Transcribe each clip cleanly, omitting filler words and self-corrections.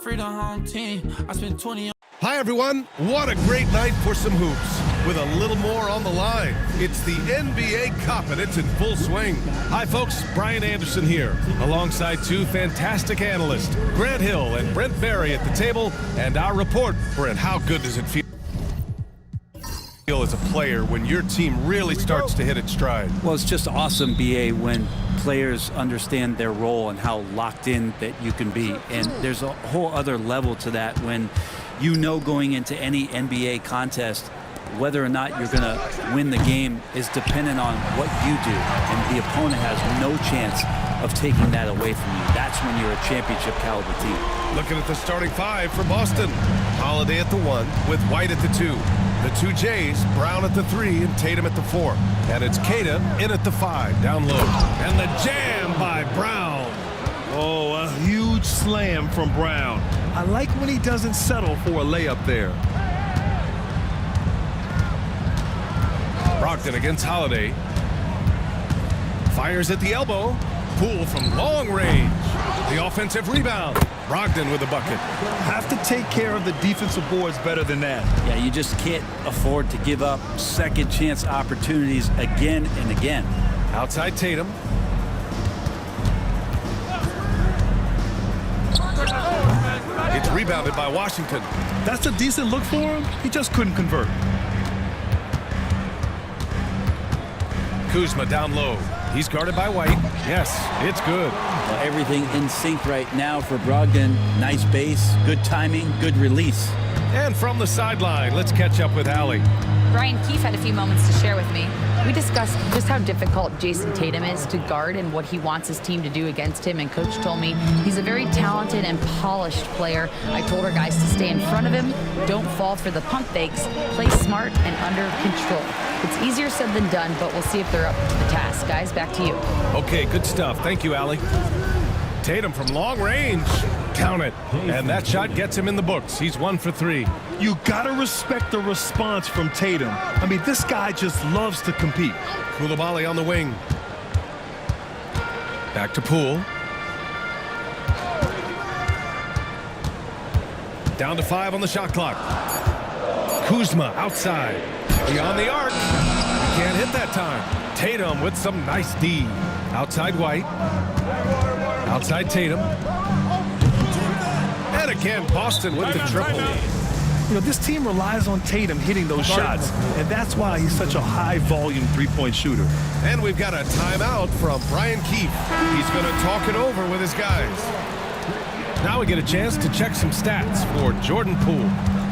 free the home team. I spent 20 on. Hi, everyone. What a great night for some hoops. With a little more on the line, it's the NBA Cup, and it's in full swing. Hi, folks. Brian Anderson here, alongside two fantastic analysts, Grant Hill and Brent Barry at the table, and our report. Brent, how good does it feel as a player when your team really starts to hit its stride? Well, it's just awesome, BA, when players understand their role and how locked in that you can be. And there's a whole other level to that when you know going into any NBA contest whether or not you're going to win the game is dependent on what you do, and the opponent has no chance of taking that away from you. That's when you're a championship caliber team. Looking at the starting five for Boston. Holiday at the 1 with White at the 2. The two Jays, Brown at the 3 and Tatum at the 4. And it's Kata in at the 5, down low. And the jam by Brown. Oh, a huge slam from Brown. I like when he doesn't settle for a layup there. Brogdon against Holiday. Fires at the elbow. Poole from long range. The offensive rebound. Brogdon with a bucket. Have to take care of the defensive boards better than that. Yeah, you just can't afford to give up second chance opportunities again and again. Outside Tatum. It's rebounded by Washington. That's a decent look for him. He just couldn't convert. Kuzma down low. He's guarded by White. Yes, it's good. Well, everything in sync right now for Brogdon. Nice base, good timing, good release. And from the sideline, let's catch up with Allie. Brian Keefe had a few moments to share with me. We discussed just how difficult Jason Tatum is to guard and what he wants his team to do against him, and Coach told me he's a very talented and polished player. I told our guys to stay in front of him, don't fall for the pump fakes, play smart and under control. It's easier said than done, but we'll see if they're up to the task. Guys, back to you. Okay, good stuff. Thank you, Allie. Tatum from long range. Count it. And that shot gets him in the books. He's 1 for 3. You got to respect the response from Tatum. I mean, this guy just loves to compete. Koulibaly on the wing. Back to Poole. Down to 5 on the shot clock. Kuzma outside. Beyond the arc. He can't hit that time. Tatum with some nice D. Outside White. Outside Tatum. And again, Boston with the triple. You know, this team relies on Tatum hitting those shots, and that's why he's such a high-volume three-point shooter. And we've got a timeout from Brian Keefe. He's going to talk it over with his guys. Now we get a chance to check some stats for Jordan Poole.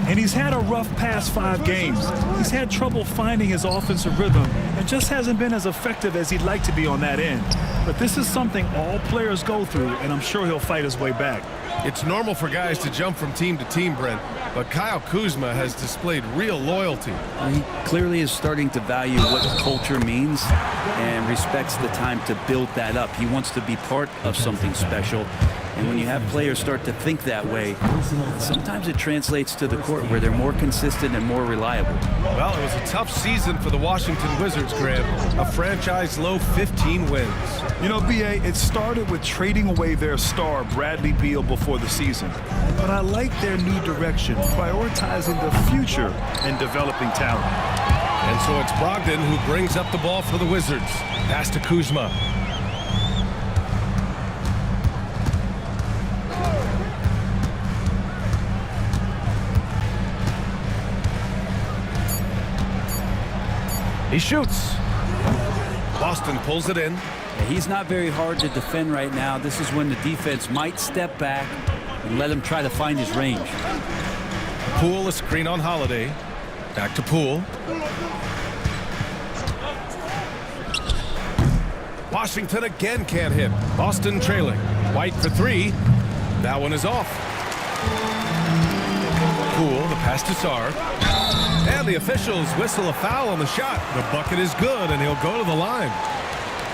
And he's had a rough past 5 games. He's had trouble finding his offensive rhythm and just hasn't been as effective as he'd like to be on that end. But this is something all players go through, and I'm sure he'll fight his way back. It's normal for guys to jump from team to team, Brent, but Kyle Kuzma has displayed real loyalty. He clearly is starting to value what culture means and respects the time to build that up. He wants to be part of something special. And when you have players start to think that way, sometimes it translates to the court where they're more consistent and more reliable. Well, it was a tough season for the Washington Wizards, Grant. A franchise-low 15 wins. You know, B.A., it started with trading away their star, Bradley Beal, before the season. But I like their new direction, prioritizing the future and developing talent. And so it's Brogdon who brings up the ball for the Wizards. Pass to Kuzma. He shoots. Boston pulls it in. He's not very hard to defend right now. This is when the defense might step back and let him try to find his range. Poole, a screen on Holiday. Back to Poole. Washington again can't hit. Boston trailing. White for 3. That one is off. Poole, the pass to Sarr. And the officials whistle a foul on the shot. The bucket is good, and he'll go to the line.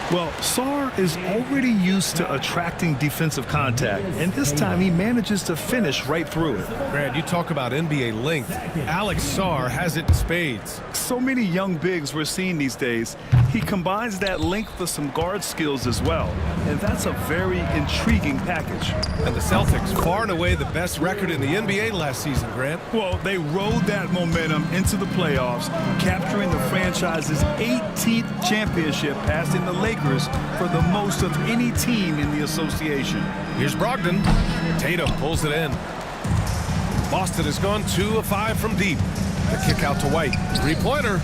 Well, Sarr is already used to attracting defensive contact, and this time he manages to finish right through it. Grant, you talk about NBA length. Alex Sarr has it in spades. So many young bigs we're seeing these days. He combines that length with some guard skills as well, and that's a very intriguing package. And the Celtics, far and away the best record in the NBA last season, Grant. Well, they rode that momentum into the playoffs, capturing the franchise's 18th championship, passing the Lakers for the most of any team in the association. Here's Brogdon. Tatum pulls it in. Boston has gone 2 of 5 from deep. The kick out to White. Three-pointer.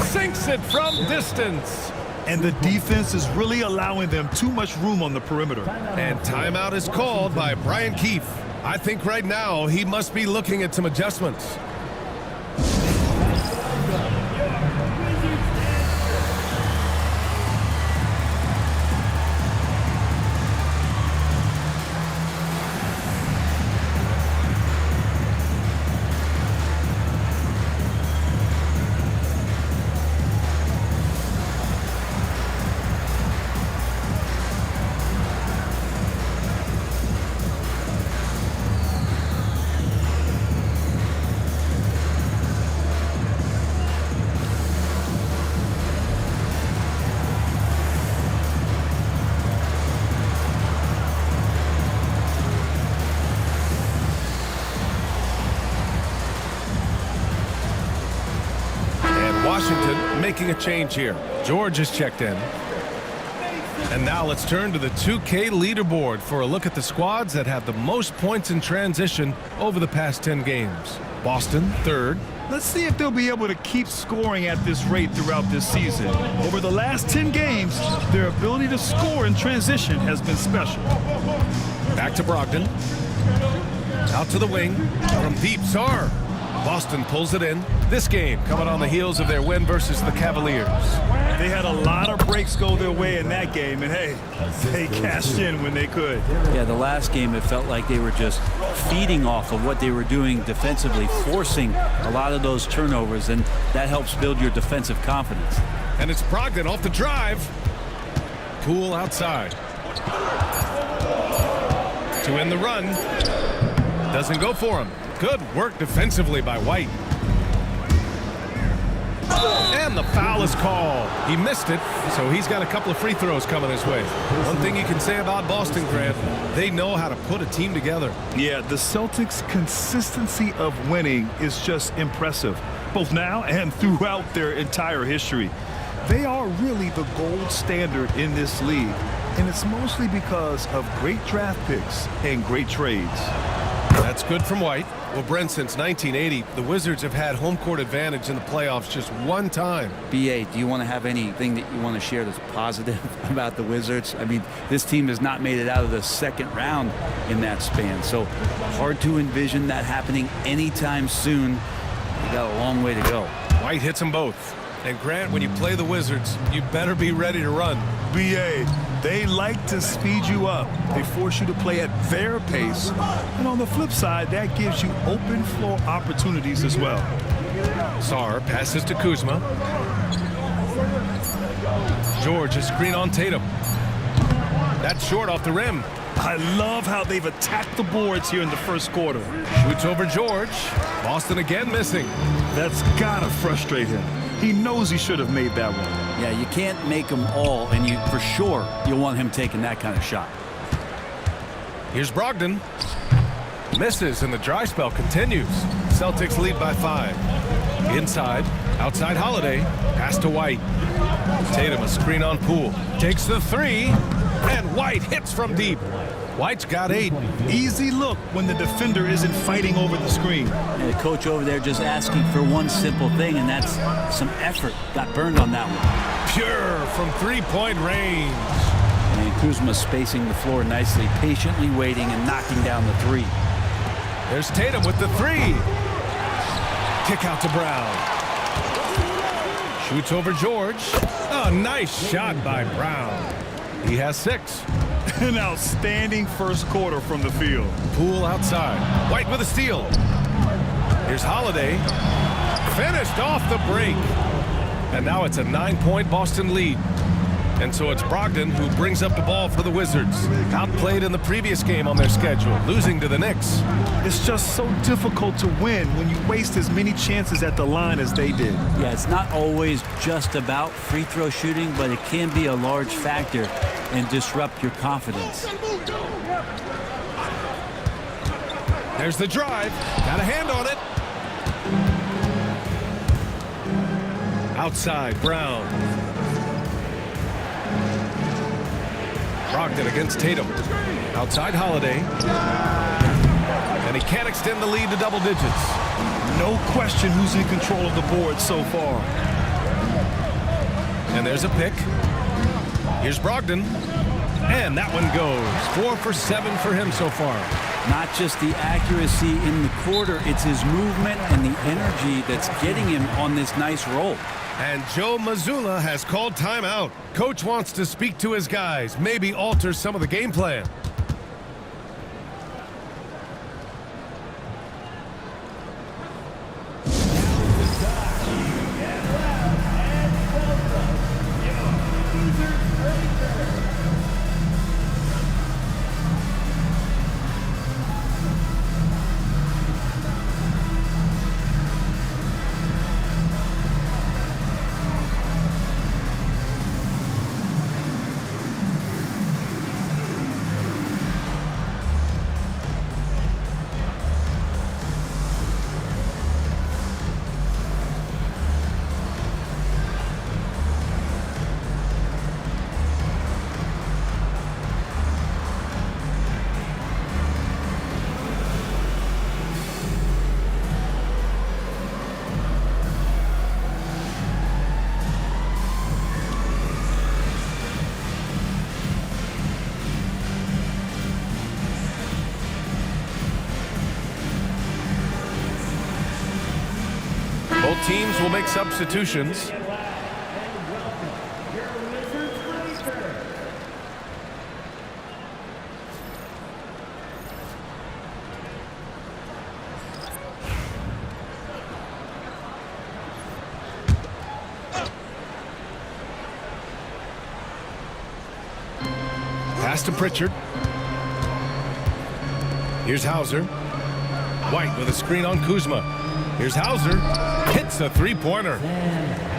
Sinks it from distance. And the defense is really allowing them too much room on the perimeter. And timeout is called by Brian Keefe. I think right now he must be looking at some adjustments. Washington making a change here. George is checked in. And now let's turn to the 2K leaderboard for a look at the squads that have the most points in transition over the past 10 games. Boston, third. Let's see if they'll be able to keep scoring at this rate throughout this season. Over the last 10 games, their ability to score in transition has been special. Back to Brogdon. Out to the wing. From deep, Sarr. Boston pulls it in. This game coming on the heels of their win versus the Cavaliers. They had a lot of breaks go their way in that game, and hey, they cashed in when they could. Yeah, the last game it felt like they were just feeding off of what they were doing defensively, forcing a lot of those turnovers, and that helps build your defensive confidence. And it's Brogdon off the drive. Poole outside. To end the run. Doesn't go for him. Good work defensively by White. And the foul is called. He missed it, so he's got a couple of free throws coming his way. One thing you can say about Boston, Grant, they know how to put a team together. Yeah, the Celtics' consistency of winning is just impressive, both now and throughout their entire history. They are really the gold standard in this league, and it's mostly because of great draft picks and great trades. That's good from White. Well, Brent, since 1980, the Wizards have had home court advantage in the playoffs just one time. BA, do you want to have anything that you want to share that's positive about the Wizards? I mean, this team has not made it out of the second round in that span, so hard to envision that happening anytime soon. They got a long way to go. White hits them both. And Grant, when you play the Wizards, you better be ready to run. BA, they like to speed you up. They force you to play at their pace. And on the flip side, that gives you open floor opportunities as well. Sarr passes to Kuzma. George, a screen on Tatum. That's short off the rim. I love how they've attacked the boards here in the first quarter. Shoots over George. Boston again missing. That's gotta frustrate him. He knows he should have made that one. Yeah, you can't make them all, and you for sure you'll want him taking that kind of shot. Here's Brogdon. Misses, and the dry spell continues. Celtics lead by 5. Inside, outside Holiday. Pass to White. Tatum a screen on Poole. Takes the 3, and White hits from deep. White's got 8. Easy look when the defender isn't fighting over the screen. And the coach over there just asking for one simple thing, and that's some effort. Got burned on that one. Pure from three-point range. And Kuzma spacing the floor nicely, patiently waiting and knocking down the 3. There's Tatum with the 3. Kick out to Brown. Shoots over George. Oh, nice shot by Brown. He has 6. An outstanding first quarter from the field. Poole outside. White with a steal. Here's Holiday. Finished off the break. And now it's a 9-point Boston lead. And so it's Brogdon who brings up the ball for the Wizards. Outplayed in the previous game on their schedule, losing to the Knicks. It's just so difficult to win when you waste as many chances at the line as they did. Yeah, it's not always just about free throw shooting, but it can be a large factor and disrupt your confidence. There's the drive. Got a hand on it. Outside, Brown. Brogdon against Tatum. Outside, Holiday. And he can't extend the lead to double digits. No question who's in control of the board so far. And there's a pick. Here's Brogdon. And that one goes. 4 for 7 for him so far. Not just the accuracy in the quarter, it's his movement and the energy that's getting him on this nice roll. And Joe Mazzulla has called timeout. Coach wants to speak to his guys, maybe alter some of the game plan. Both teams will make substitutions. Pass to Pritchard. Here's Hauser. White with a screen on Kuzma. Here's Hauser. Hits a three-pointer.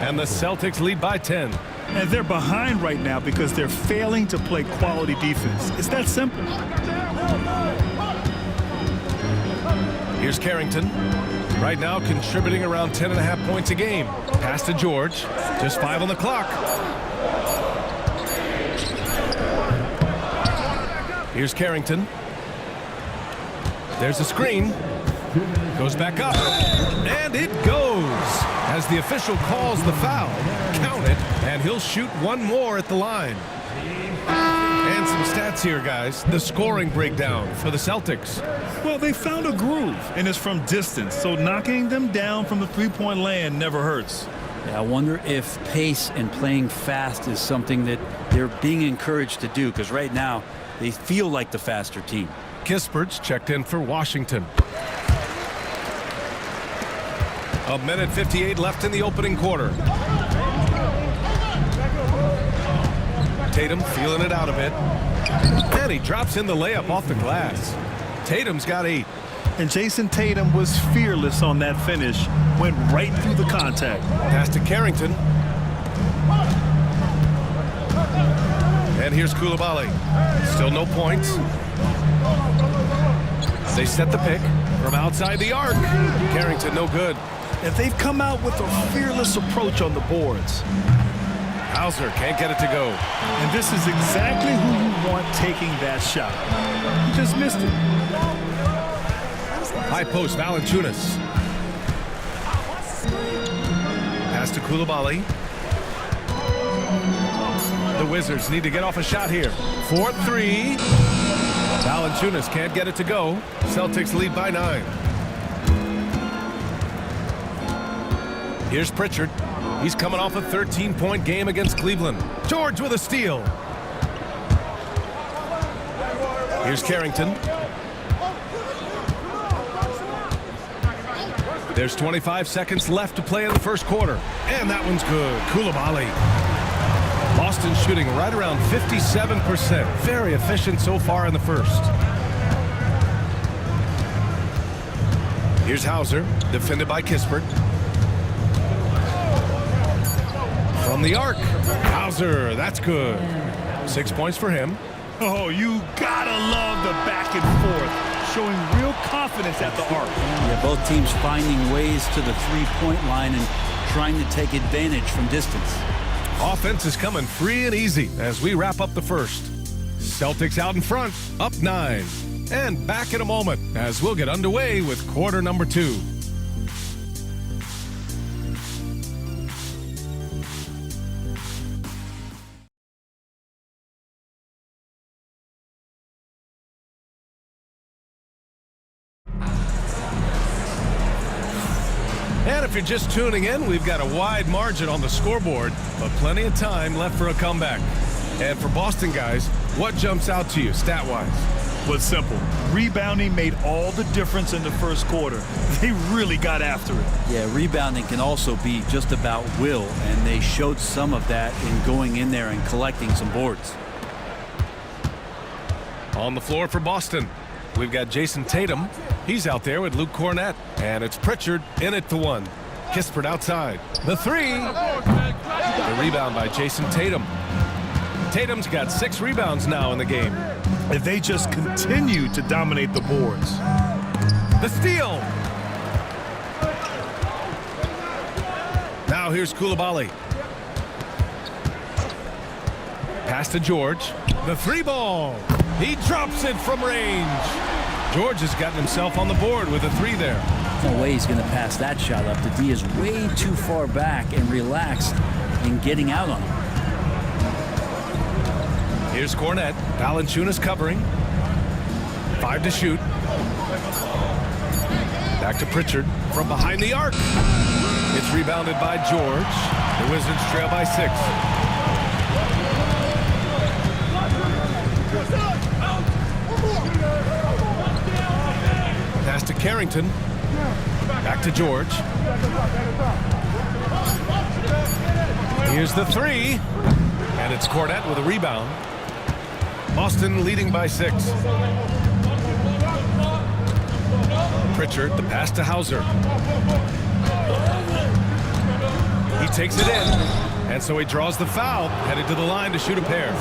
And the Celtics lead by 10. And they're behind right now because they're failing to play quality defense. It's that simple. Here's Carrington. Right now contributing around 10.5 points a game. Pass to George. Just 5 on the clock. Here's Carrington. There's a screen. Goes back up. And it goes. As the official calls the foul. Count it. And he'll shoot one more at the line. And some stats here, guys. The scoring breakdown for the Celtics. Well, they found a groove, and it's from distance. So knocking them down from the three-point land never hurts. Yeah, I wonder if pace and playing fast is something that they're being encouraged to do, because right now they feel like the faster team. Kispert's checked in for Washington. A minute 58 left in the opening quarter. Tatum feeling it out a bit. And he drops in the layup off the glass. Tatum's got 8. And Jason Tatum was fearless on that finish. Went right through the contact. Pass to Carrington. And here's Koulibaly. Still no points. They set the pick from outside the arc. Carrington no good. And they've come out with a fearless approach on the boards. Hauser can't get it to go. And this is exactly who you want taking that shot. He just missed it. High post, Valanciunas. Pass to Koulibaly. The Wizards need to get off a shot here. 4-3. Valanciunas can't get it to go. Celtics lead by 9. Here's Pritchard. He's coming off a 13-point game against Cleveland. George with a steal. Here's Carrington. There's 25 seconds left to play in the first quarter. And that one's good. Koulibaly. Lost Boston shooting right around 57%. Very efficient so far in the first. Here's Hauser, defended by Kispert. From the arc, Hauser, that's good. 6 points for him. Oh, you gotta love the back and forth, showing real confidence at the arc. Yeah, both teams finding ways to the three-point line and trying to take advantage from distance. Offense is coming free and easy as we wrap up the first. Celtics out in front, up 9. And back in a moment as we'll get underway with quarter number 2. And if you're just tuning in, we've got a wide margin on the scoreboard, but plenty of time left for a comeback. And for Boston guys, what jumps out to you stat-wise? Was simple. Rebounding made all the difference in the first quarter. They really got after it. Yeah, rebounding can also be just about will, and they showed some of that in going in there and collecting some boards. On the floor for Boston, we've got Jason Tatum. He's out there with Luke Cornett, and it's Pritchard in at the 1. Kispert outside. The 3. The rebound by Jason Tatum. Tatum's got 6 rebounds now in the game. And they just continue to dominate the boards. The steal. Now here's Coulibaly. Pass to George. The 3 ball. He drops it from range. George has gotten himself on the board with a 3 there. No way he's going to pass that shot up. The D is way too far back and relaxed in getting out on him. Here's Cornett. Valanciunas covering. 5 to shoot. Back to Pritchard from behind the arc. It's rebounded by George. The Wizards trail by 6. Pass to Carrington. Back to George. Here's the 3. And it's Cornett with a rebound. Boston leading by 6. Pritchard, the pass to Hauser. He takes it in, and so he draws the foul, headed to the line to shoot a pair.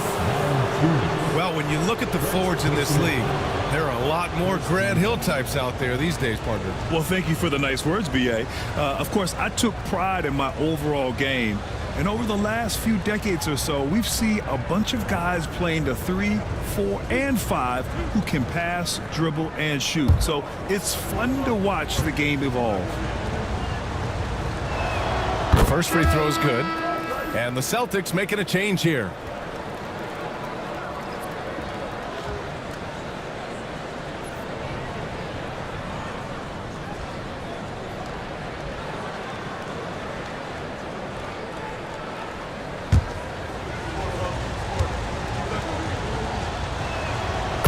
Well, when you look at the forwards in this league, there are a lot more Grant Hill types out there these days, partner. Well, thank you for the nice words, B.A. Of course, I took pride in my overall game. And over the last few decades or so, we've seen a bunch of guys playing the 3, 4, and 5 who can pass, dribble, and shoot. So it's fun to watch the game evolve. The first free throw is good. And the Celtics making a change here.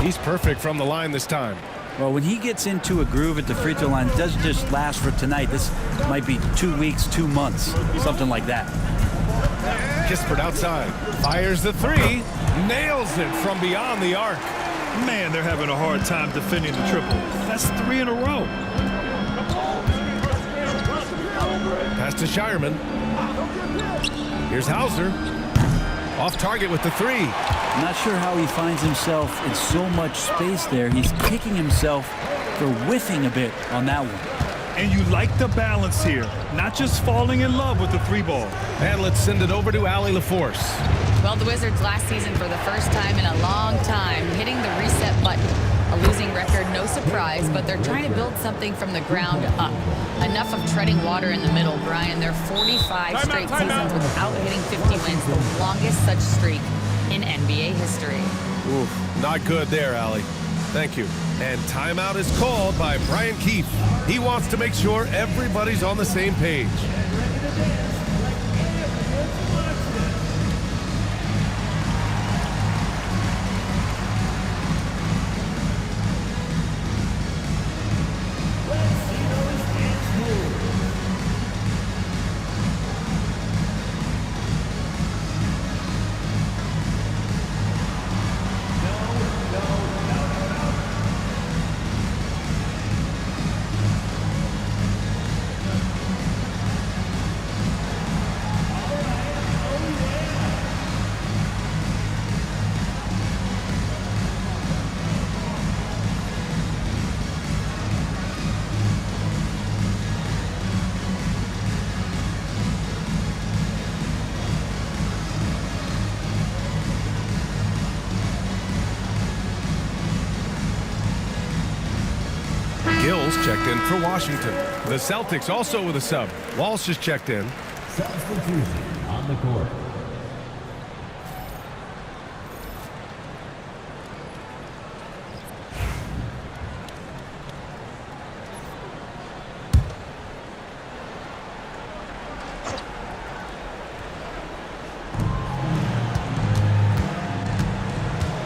He's perfect from the line this time. Well, when he gets into a groove at the free throw line, it doesn't just last for tonight. This might be 2 weeks, 2 months, something like that. Kispert outside. Fires the 3. Nails it from beyond the arc. Man, they're having a hard time defending the triple. That's 3 in a row. Pass to Shireman. Here's Hauser. Off target with the 3. I'm not sure how he finds himself in so much space there. He's kicking himself for whiffing a bit on that one. And you like the balance here, not just falling in love with the 3 ball. And let's send it over to Allie LaForce. Well, the Wizards last season for the first time in a long time hitting the reset button. A losing record, no surprise, but they're trying to build something from the ground up. Enough of treading water in the middle, Brian. They're 45 straight seasons without hitting 50 wins, the longest such streak in NBA history. Oof, not good there, Allie. Thank you. And timeout is called by Brian Keefe. He wants to make sure everybody's on the same page. Gill's checked in for Washington. The Celtics also with a sub. Walsh is checked in. Substitution on the court.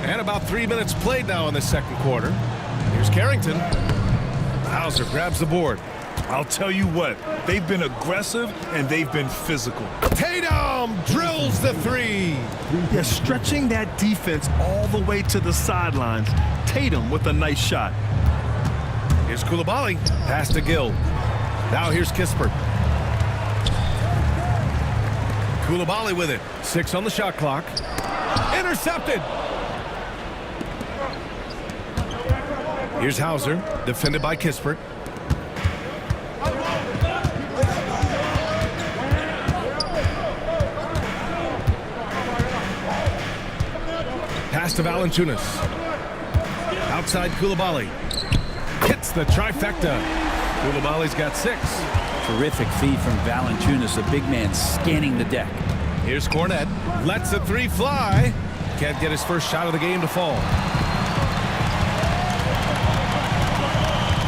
And about 3 minutes played now in the second quarter. Here's Carrington. Hauser grabs the board. I'll tell you what, they've been aggressive and they've been physical. Tatum drills the three. Yeah, stretching that defense all the way to the sidelines. Tatum with a nice shot. Here's Coulibaly. Pass to Gill. Now here's Kispert. Coulibaly with it. 6 on the shot clock. Intercepted. Here's Hauser, defended by Kispert. Pass to Valanciunas. Outside Coulibaly. Hits the trifecta. Coulibaly's got 6. Terrific feed from Valanciunas, a big man scanning the deck. Here's Cornette. Lets the 3 fly. Can't get his first shot of the game to fall.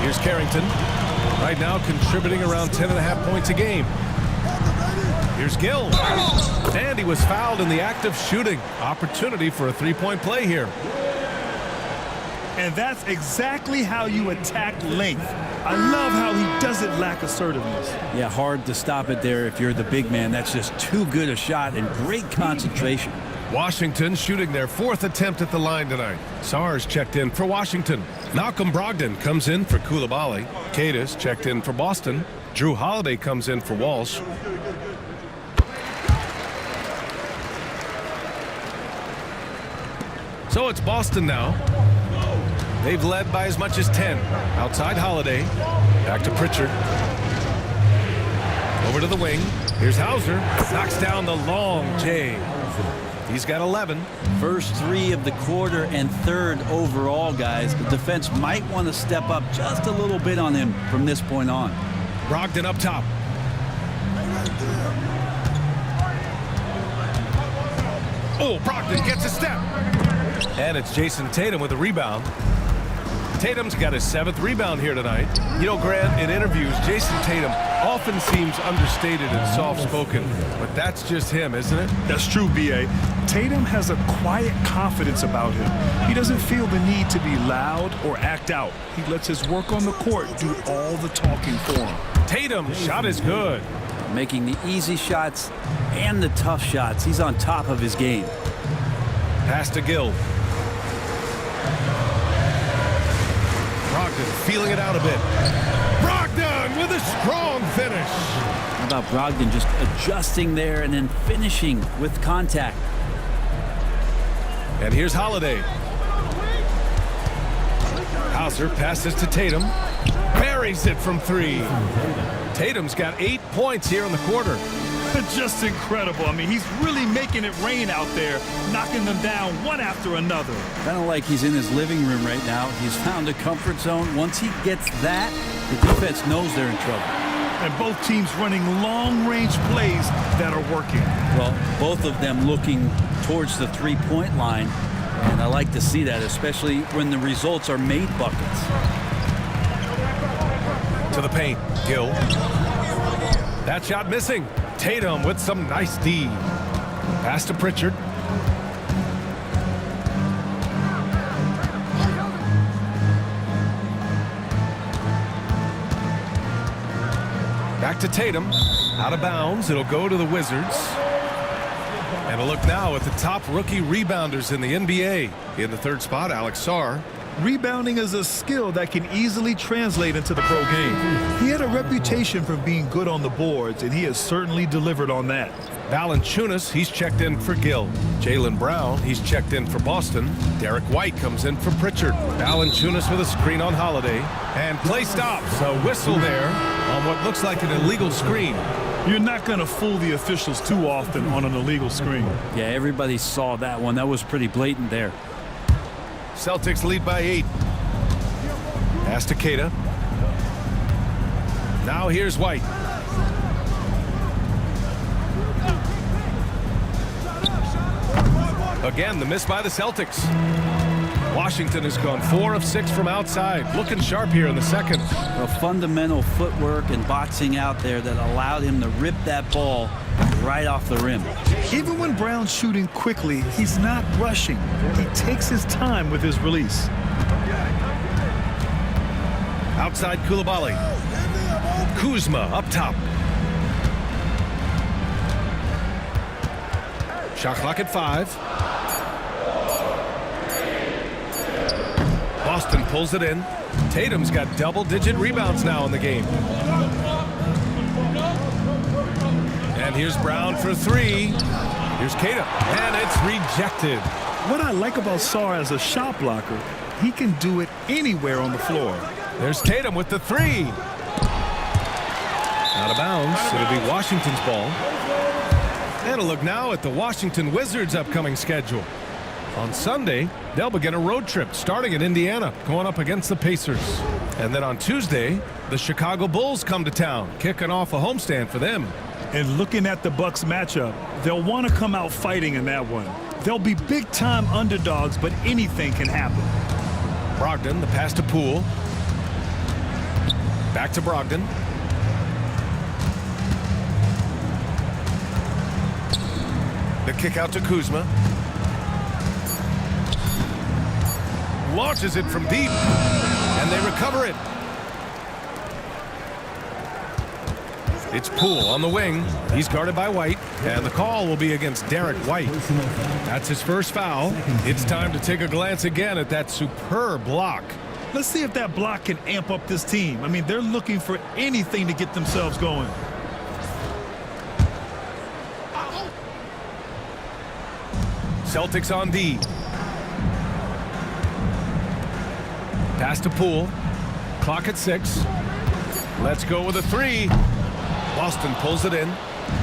Here's Carrington. Right now contributing around 10.5 points a game. Here's Gill. And he was fouled in the act of shooting. Opportunity for a 3-point play here. And that's exactly how you attack length. I love how he doesn't lack assertiveness. Yeah, hard to stop it there if you're the big man. That's just too good a shot and great concentration. Washington shooting their 4th attempt at the line tonight. Sars checked in for Washington. Malcolm Brogdon comes in for Coulibaly. Cadis checked in for Boston. Drew Holiday comes in for Walsh. So it's Boston now. They've led by as much as 10. Outside Holiday. Back to Pritchard. Over to the wing. Here's Hauser. Knocks down the long J. He's got 11. First 3 of the quarter and 3rd overall, guys. The defense might want to step up just a little bit on him from this point on. Brogdon up top. Oh, Brogdon gets a step. And it's Jason Tatum with a rebound. Tatum's got his 7th rebound here tonight. You know, Grant, in interviews, Jason Tatum often seems understated and soft-spoken, but that's just him, isn't it? That's true, B.A. Tatum has a quiet confidence about him. He doesn't feel the need to be loud or act out. He lets his work on the court do all the talking for him. Tatum's shot is good. Making the easy shots and the tough shots. He's on top of his game. Pass to Gill. Brogdon feeling it out a bit. Brogdon with a strong finish. How about Brogdon just adjusting there and then finishing with contact. And here's Holiday. Hauser passes to Tatum. Buries it from 3. Tatum's got 8 points here in the quarter. Just incredible. I mean, he's really making it rain out there, knocking them down one after another. Kind of like he's in his living room right now. He's found a comfort zone. Once he gets that, the defense knows they're in trouble. And both teams running long-range plays that are working. Well, both of them looking towards the 3-point line. And I like to see that, especially when the results are made buckets. To the paint. Gill. That shot missing. Tatum with some nice D. Pass to Pritchard. Back to Tatum. Out of bounds. It'll go to the Wizards. And a look now at the top rookie rebounders in the NBA. In the 3rd spot, Alex Sarr. Rebounding is a skill that can easily translate into the pro game. He had a reputation for being good on the boards, and he has certainly delivered on that. Valanciunas, he's checked in for Gill. Jaylen Brown, he's checked in for Boston. Derek White comes in for Pritchard. Valanciunas with a screen on Holiday. And play stops. A whistle there on what looks like an illegal screen. You're not going to fool the officials too often on an illegal screen. Yeah, everybody saw that one. That was pretty blatant there. Celtics lead by 8. Pass to Queta. Now here's White. Again, the miss by the Celtics. Washington has gone 4 of 6 from outside. Looking sharp here in the second. A fundamental footwork and boxing out there that allowed him to rip that ball right off the rim. Even when Brown's shooting quickly, he's not rushing. He takes his time with his release. Outside Coulibaly. Kuzma up top. Shot clock at 5. Boston pulls it in. Tatum's got double-digit rebounds now in the game. And here's Brown for 3. Here's Tatum, and it's rejected. What I like about Sarr as a shot blocker, he can do it anywhere on the floor. There's Tatum with the 3. Out of bounds. It'll be Washington's ball. And a look now at the Washington Wizards' upcoming schedule. On Sunday, they'll begin a road trip starting in Indiana, going up against the Pacers. And then on Tuesday, the Chicago Bulls come to town, kicking off a homestand for them. And looking at the Bucks matchup, they'll want to come out fighting in that one. They'll be big-time underdogs, but anything can happen. Brogdon, the pass to Poole. Back to Brogdon. The kick out to Kuzma. Launches it from deep, and they recover it. It's Poole on the wing. He's guarded by White, and the call will be against Derek White. That's his first foul. It's time to take a glance again at that superb block. Let's see if that block can amp up this team. I mean, they're looking for anything to get themselves going. Celtics on D. Pass to Poole. Clock at 6. Let's go with a 3. Boston pulls it in.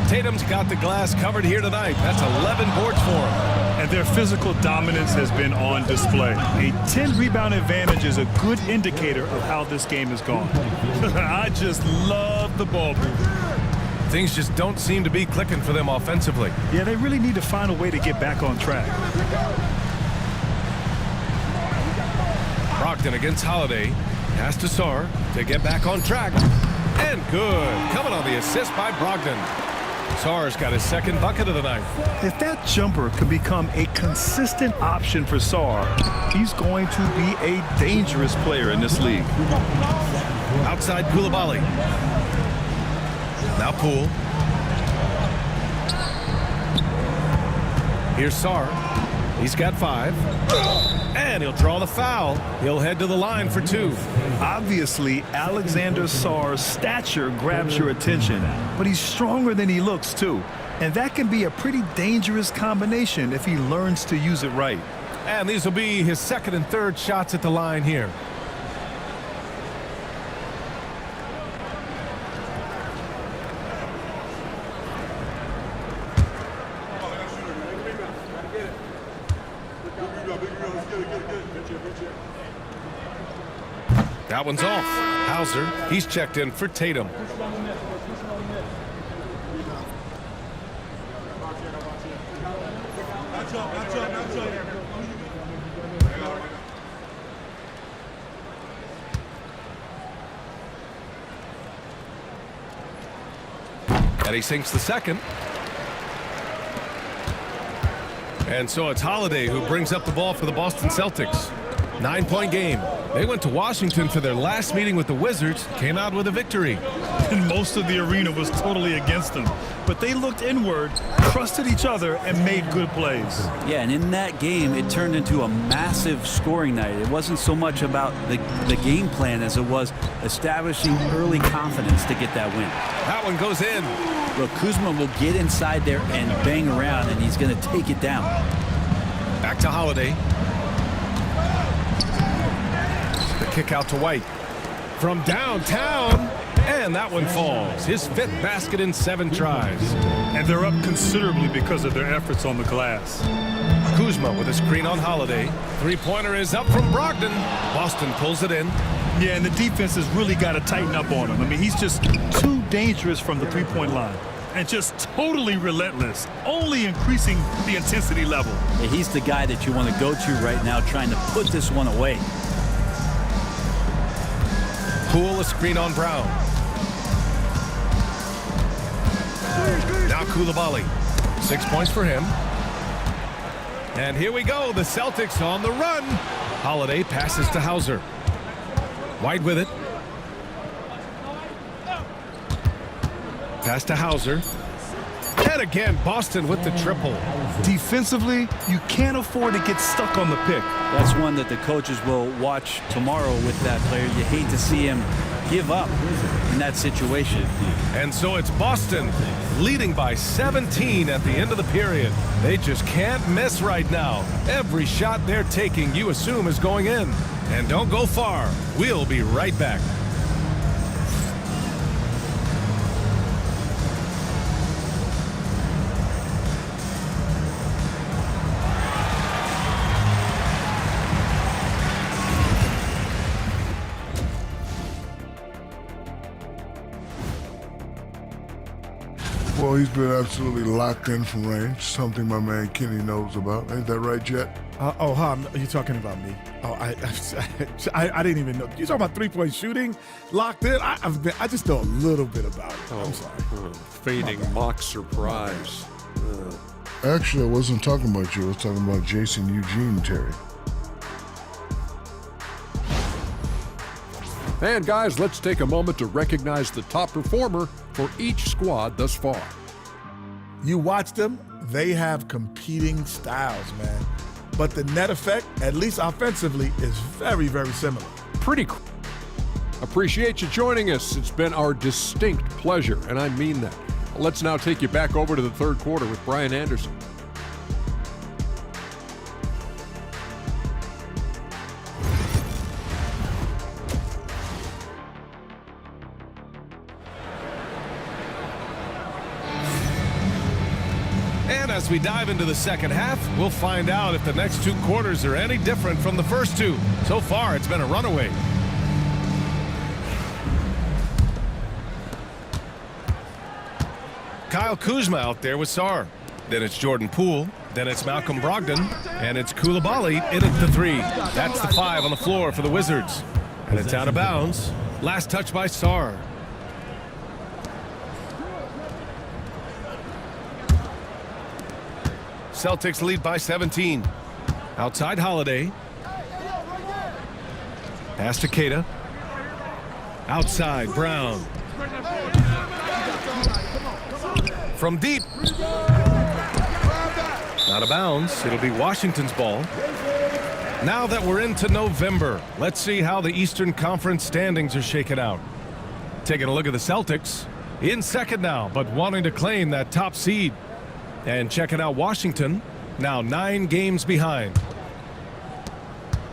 Tatum's got the glass covered here tonight. That's 11 boards for him. And their physical dominance has been on display. A 10-rebound advantage is a good indicator of how this game has gone. I just love the ball movement. Things just don't seem to be clicking for them offensively. Yeah, they really need to find a way to get back on track. Brogdon against Holiday. Pass to Sarr to get back on track. And good. Coming on the assist by Brogdon. Sarr's got his second bucket of the night. If that jumper can become a consistent option for Sarr, he's going to be a dangerous player in this league. Outside Coulibaly. Now Poole. Here's Sarr. He's got 5. And he'll draw the foul. He'll head to the line for 2. Obviously, Alexander Sarr's stature grabs your attention, but he's stronger than he looks, too. And that can be a pretty dangerous combination if he learns to use it right. And these will be his second and third shots at the line here. That one's off. Hauser, he's checked in for Tatum. And he sinks the second. And so it's Holiday who brings up the ball for the Boston Celtics. 9-point game. They went to Washington for their last meeting with the Wizards, came out with a victory. And most of the arena was totally against them. But they looked inward, trusted each other, and made good plays. Yeah, and in that game, it turned into a massive scoring night. It wasn't so much about the game plan as it was establishing early confidence to get that win. That one goes in. Look, Kuzma will get inside there and bang around, and he's going to take it down. Back to Holiday. The kick out to White. From downtown, and that one falls. His 5th basket in 7 tries. And they're up considerably because of their efforts on the glass. Kuzma with a screen on Holiday. Three-pointer is up from Brogdon. Boston pulls it in. Yeah, and the defense has really got to tighten up on him. I mean, he's just too dangerous from the three-point line and just totally relentless, only increasing the intensity level. Yeah, he's the guy that you want to go to right now trying to put this one away. Poole, a screen on Brown. Now Koulibaly. 6 points for him. And here we go. The Celtics on the run. Holiday passes to Hauser. White with it. Pass to Hauser. And again, Boston with the triple. Defensively, you can't afford to get stuck on the pick. That's one that the coaches will watch tomorrow with that player. You hate to see him give up in that situation. And so it's Boston leading by 17 at the end of the period. They just can't miss right now. Every shot they're taking, you assume, is going in. And don't go far. We'll be right back. Well, he's been absolutely locked in from range, something my man Kenny knows about. Ain't that right, Jet? Oh, are you talking about me? Oh, I didn't even know. You talking about three-point shooting? Locked in? I just know a little bit about it. I'm sorry. Fading mock surprise. Actually, I wasn't talking about you. I was talking about Jason Eugene, Terry. And guys, let's take a moment to recognize the top performer for each squad thus far. You watch them, they have competing styles, man. But the net effect, at least offensively, is very, very similar. Pretty cool. Appreciate you joining us. It's been our distinct pleasure, and I mean that. Let's now take you back over to the third quarter with Brian Anderson. And as we dive into the second half, we'll find out if the next two quarters are any different from the first two. So far, it's been a runaway. Kyle Kuzma out there with Sarr. Then it's Jordan Poole. Then it's Malcolm Brogdon. And it's Koulibaly in at the three. That's the 5 on the floor for the Wizards. And it's out of bounds. Last touch by Sarr. Celtics lead by 17. Outside Holiday. Pass to Keita. Outside Brown. From deep. Out of bounds. It'll be Washington's ball. Now that we're into November, let's see how the Eastern Conference standings are shaken out. Taking a look at the Celtics. In second now, but wanting to claim that top seed. And checking out Washington, now 9 games behind.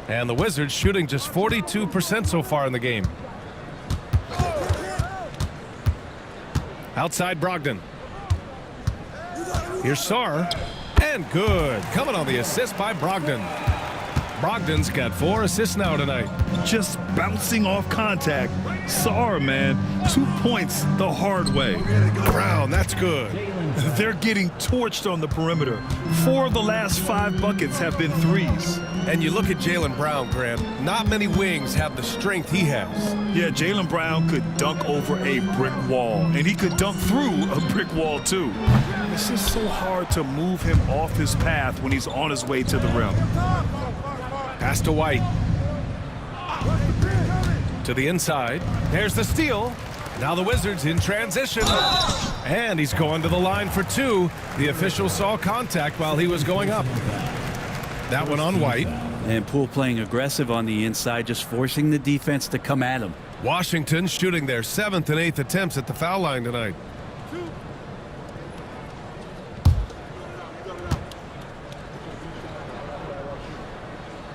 And the Wizards shooting just 42% so far in the game. Outside Brogdon. Here's Sarr. And good. Coming on the assist by Brogdon. Brogdon's got 4 assists now tonight. Just bouncing off contact. Sarr, man, 2 points the hard way. Brown, that's good. They're getting torched on the perimeter. 4 of the last 5 buckets have been threes. And you look at Jaylen Brown, Grant. Not many wings have the strength he has. Yeah, Jaylen Brown could dunk over a brick wall, and he could dunk through a brick wall too. It's just so hard to move him off his path when he's on his way to the rim. Pass to White. To the inside. There's the steal. Now the Wizards in transition. And he's going to the line for 2. The official saw contact while he was going up. That one on White. And Poole playing aggressive on the inside, just forcing the defense to come at him. Washington shooting their 7th and 8th attempts at the foul line tonight.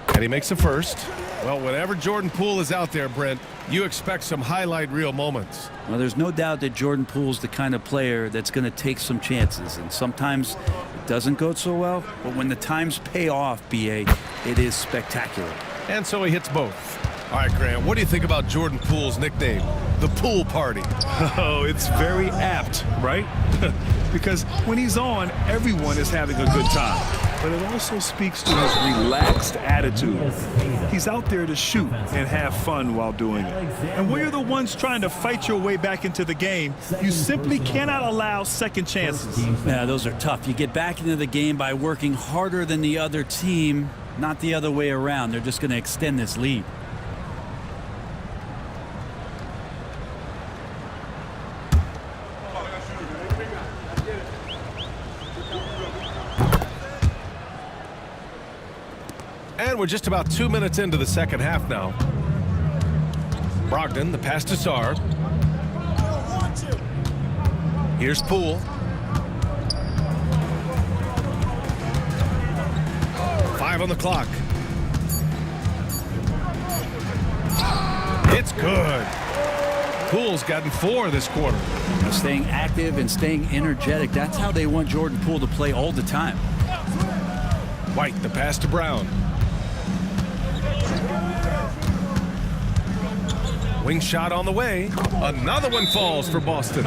And he makes the first. Well, whenever Jordan Poole is out there, Brent, you expect some highlight reel moments. Well, there's no doubt that Jordan Poole's the kind of player that's going to take some chances. And sometimes it doesn't go so well. But when the times pay off, BA, it is spectacular. And so he hits both. All right, Grant, what do you think about Jordan Poole's nickname, the Pool Party? Oh, it's very apt, right? Because when he's on, everyone is having a good time. But it also speaks to his relaxed attitude. He's out there to shoot and have fun while doing it. And when you're the ones trying to fight your way back into the game, you simply cannot allow second chances. Yeah, those are tough. You get back into the game by working harder than the other team, not the other way around. They're just going to extend this lead. And we're just about 2 minutes into the second half now. Brogdon, the pass to Sarr. Here's Poole. Five on the clock. It's good. Poole's gotten 4 this quarter. Now, staying active and staying energetic, that's how they want Jordan Poole to play all the time. White, the pass to Brown. Wing shot on the way. Another one falls for Boston.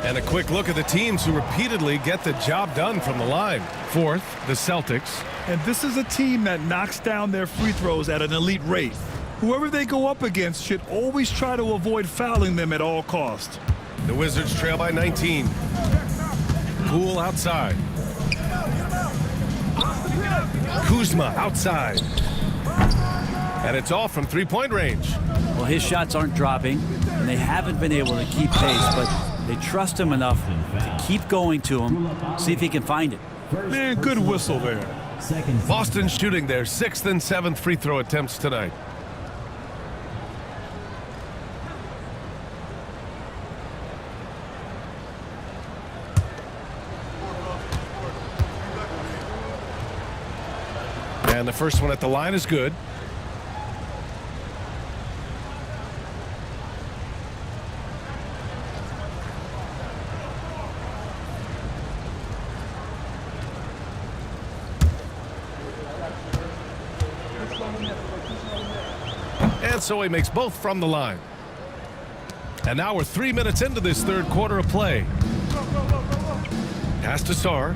And a quick look at the teams who repeatedly get the job done from the line. Fourth, the Celtics. And this is a team that knocks down their free throws at an elite rate. Whoever they go up against should always try to avoid fouling them at all costs. The Wizards trail by 19. Poole outside. Kuzma outside. And it's off from three-point range. Well, his shots aren't dropping, and they haven't been able to keep pace, but they trust him enough to keep going to him, see if he can find it. Man, good whistle there. Boston shooting their 6th and 7th free throw attempts tonight. And the first one at the line is good. And so he makes both from the line. And now we're 3 minutes into this third quarter of play. Pass to Sarr.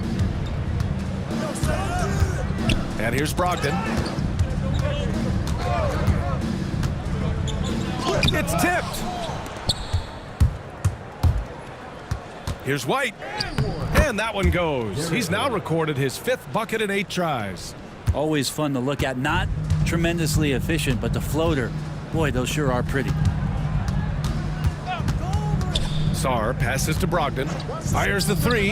And here's Brogdon. It's tipped. Here's White. And that one goes. He's now recorded his 5th bucket in 8 tries. Always fun to look at. Not tremendously efficient, but the floater, boy, those sure are pretty. Sarr passes to Brogdon. Fires the three.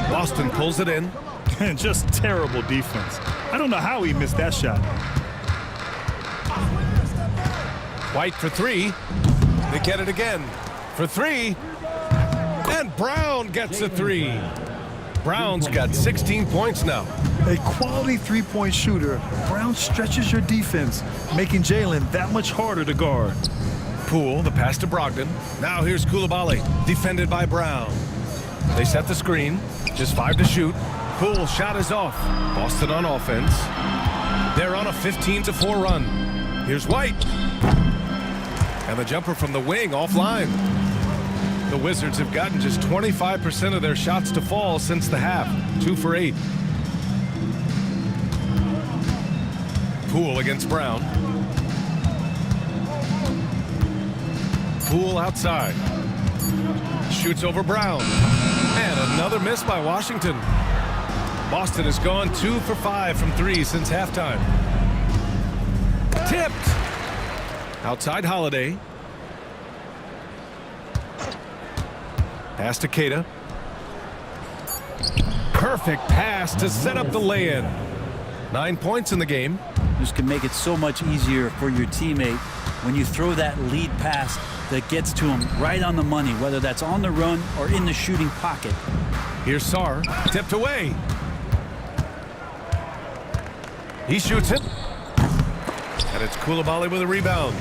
Boston pulls it in. And just terrible defense. I don't know how he missed that shot. White for three. They get it again. For three. And Brown gets a three. Brown's got 16 points now. A quality three-point shooter, Brown stretches your defense, making Jalen that much harder to guard. Poole, the pass to Brogdon. Now here's Coulibaly, defended by Brown. They set the screen. Just 5 to shoot. Poole's shot is off. Boston on offense. They're on a 15-4 run. Here's White. And the jumper from the wing offline. The Wizards have gotten just 25% of their shots to fall since the half. 2 for 8. Poole against Brown. Poole outside. Shoots over Brown. And another miss by Washington. Boston has gone 2 for 5 from 3 since halftime. Tipped. Outside Holiday. Pass to Keita. Perfect pass to set up the lay-in. 9 points in the game. This can make it so much easier for your teammate when you throw that lead pass that gets to him right on the money, whether that's on the run or in the shooting pocket. Here's Sarr, tipped away. He shoots it. And it's Coulibaly with a rebound.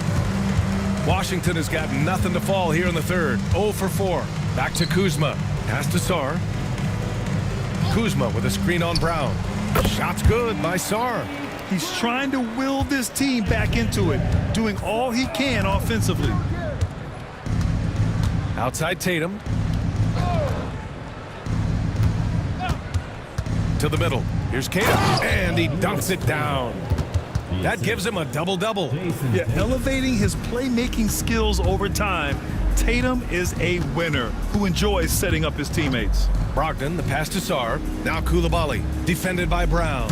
Washington has got nothing to fall here in the third. 0 for 4. Back to Kuzma. Pass to Sarr. Kuzma with a screen on Brown. Shot's good by Sarr. He's trying to will this team back into it, doing all he can offensively. Outside Tatum. To the middle. Here's Keita. And he dunks it down. That gives him a double-double. Yeah, elevating his playmaking skills over time, Tatum is a winner who enjoys setting up his teammates. Brogdon, the pass to Sarr. Now Coulibaly, defended by Brown.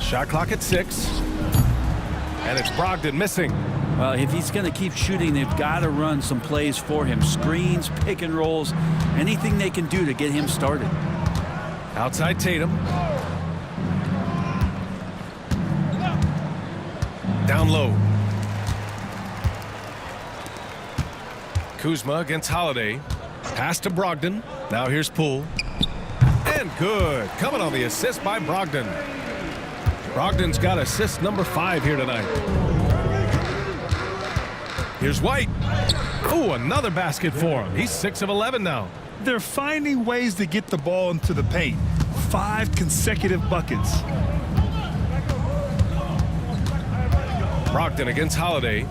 Shot clock at 6. And it's Brogdon missing. Well, if he's going to keep shooting, they've got to run some plays for him. Screens, pick and rolls, anything they can do to get him started. Outside Tatum. Down low. Kuzma against Holiday. Pass to Brogdon. Now here's Poole. And good. Coming on the assist by Brogdon. Brogdon's got assist number 5 here tonight. Here's White. Oh, another basket for him. He's 6 of 11 now. They're finding ways to get the ball into the paint. 5 consecutive buckets. Brogdon against Holiday.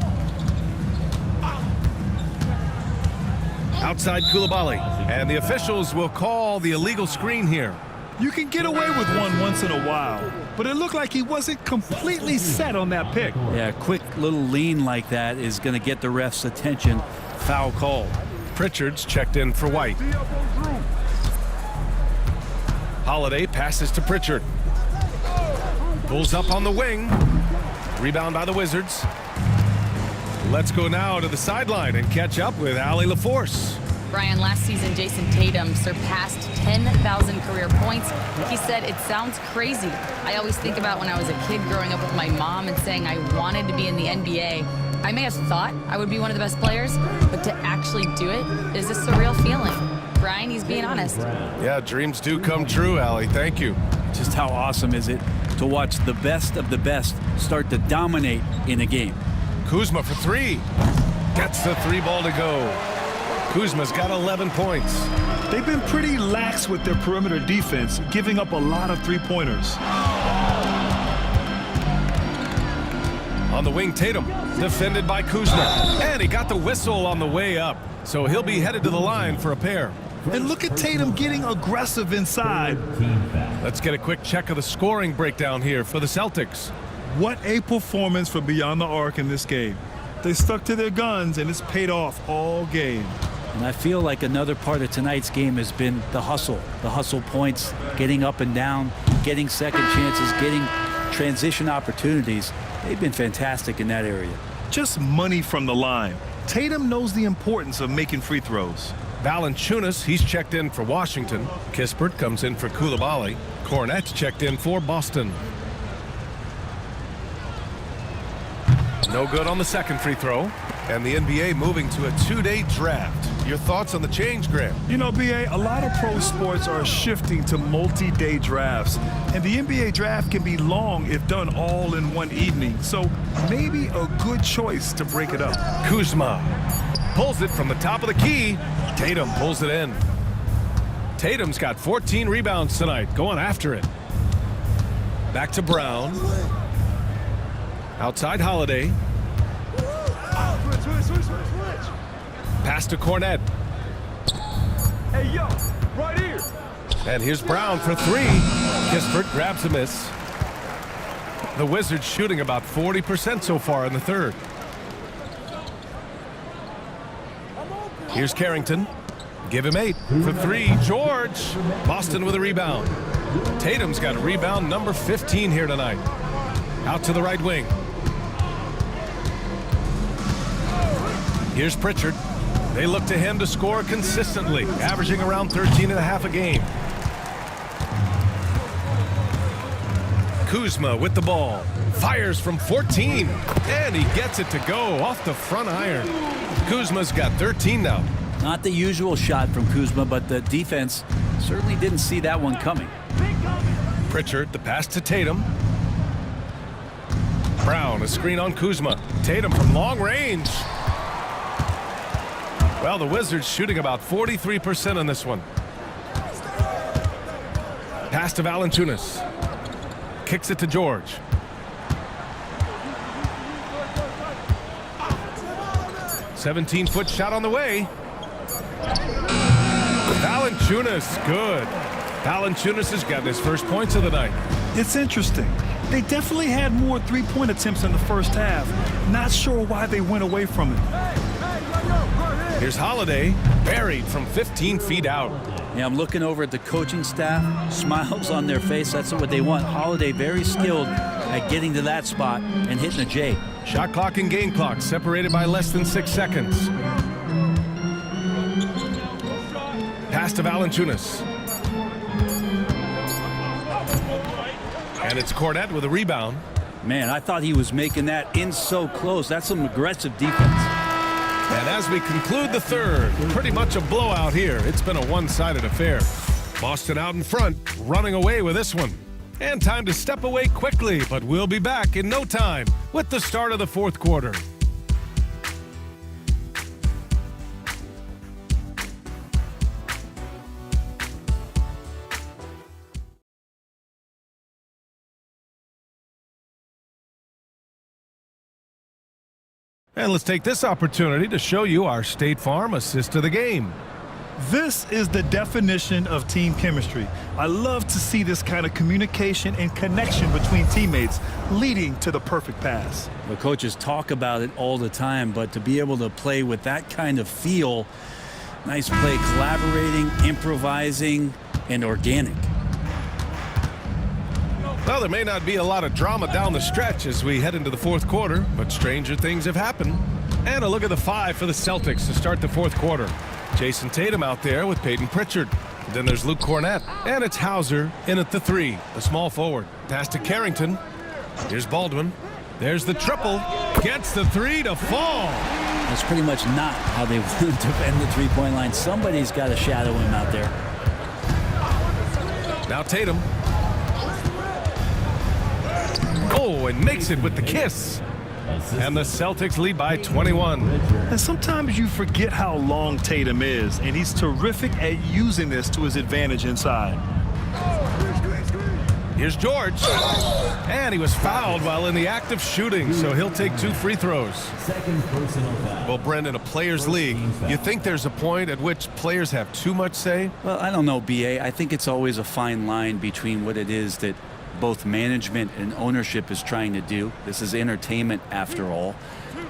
Outside Coulibaly. And the officials will call the illegal screen here. You can get away with one once in a while, but it looked like he wasn't completely set on that pick. Yeah, a quick little lean like that is going to get the ref's attention. Foul call. Pritchard's checked in for White. Holiday passes to Pritchard. Pulls up on the wing. Rebound by the Wizards. Let's go now to the sideline and catch up with Allie LaForce. Brian, last season, Jason Tatum surpassed 10,000 career points. He said, it sounds crazy. I always think about when I was a kid growing up with my mom and saying I wanted to be in the NBA. I may have thought I would be one of the best players, but to actually do it is a surreal feeling. Brian, he's being honest. Yeah, dreams do come true, Allie. Thank you. Just how awesome is it to watch the best of the best start to dominate in a game? Kuzma for 3. Gets the 3 ball to go. Kuzma's got 11 points. They've been pretty lax with their perimeter defense, giving up a lot of 3-pointers. On the wing, Tatum, defended by Kuzma. And he got the whistle on the way up. So he'll be headed to the line for a pair. And look at Tatum getting aggressive inside. Let's get a quick check of the scoring breakdown here for the Celtics. What a performance for beyond the arc in this game. They stuck to their guns, and it's paid off all game. And I feel like another part of tonight's game has been the hustle points, getting up and down, getting second chances, getting transition opportunities. They've been fantastic in that area. Just money from the line. Tatum knows the importance of making free throws. Valanciunas, he's checked in for Washington. Kispert comes in for Coulibaly. Kornet's checked in for Boston. No good on the second free throw. And the NBA moving to a 2-day draft. Your thoughts on the change, Graham? You know, BA, a lot of pro sports are shifting to multi-day drafts. And the NBA draft can be long if done all in one evening. So maybe a good choice to break it up. Kuzma pulls it from the top of the key. Tatum pulls it in. Tatum's got 14 rebounds tonight, going after it. Back to Brown. Outside Holiday. Pass to Cornette. Hey, yo, right here. And here's Brown for three. Kispert grabs a miss. The Wizards shooting about 40% so far in the third. Here's Carrington. Give him 8 for three. George. Boston with a rebound. Tatum's got rebound number 15 here tonight. Out to the right wing. Here's Pritchard. They look to him to score consistently, averaging around 13.5 a game. Kuzma with the ball. Fires from 14. And he gets it to go off the front iron. Kuzma's got 13 now. Not the usual shot from Kuzma, but the defense certainly didn't see that one coming. Pritchard, the pass to Tatum. Brown, a screen on Kuzma. Tatum from long range. Well, the Wizards shooting about 43% on this one. Pass to Valanciunas. Kicks it to George. "17-foot shot on the way. Valanciunas, good. Valanciunas has gotten his first points of the night. It's interesting. They definitely had more three-point attempts in the first half. Not sure why they went away from it. Here's Holiday, buried from 15 feet out. Yeah, I'm looking over at the coaching staff. Smiles on their face. That's what they want. Holiday very skilled at getting to that spot and hitting a J. Shot clock and game clock separated by less than 6 seconds. Pass to Valanciunas. And it's Cornette with a rebound. Man, I thought he was making that in so close. That's some aggressive defense. And as we conclude the third, pretty much a blowout here. It's been a one-sided affair. Boston out in front, running away with this one. And time to step away quickly, but we'll be back in no time with the start of the fourth quarter. And let's take this opportunity to show you our State Farm assist of the game. This is the definition of team chemistry. I love to see this kind of communication and connection between teammates leading to the perfect pass. The coaches talk about it all the time, but to be able to play with that kind of feel, nice play, collaborating, improvising, and organic. Well, there may not be a lot of drama down the stretch as we head into the fourth quarter, but stranger things have happened. And a look at the 5 for the Celtics to start the fourth quarter. Jason Tatum out there with Peyton Pritchard. Then there's Luke Cornette. And it's Hauser in at the 3, the small forward. Pass to Carrington. Here's Baldwin. There's the triple. Gets the 3 to fall. That's pretty much not how they want to defend the three-point line. Somebody's got to shadow him out there. Now Tatum. Oh, and makes it with the kiss. And the Celtics lead by 21. And sometimes you forget how long Tatum is, and he's terrific at using this to his advantage inside. Here's George. And he was fouled while in the act of shooting, so he'll take 2 free throws. Well, Brendan, a players' league, you think there's a point at which players have too much say? Well, I don't know, BA. I think it's always a fine line between what it is that both management and ownership is trying to do. This is entertainment after all.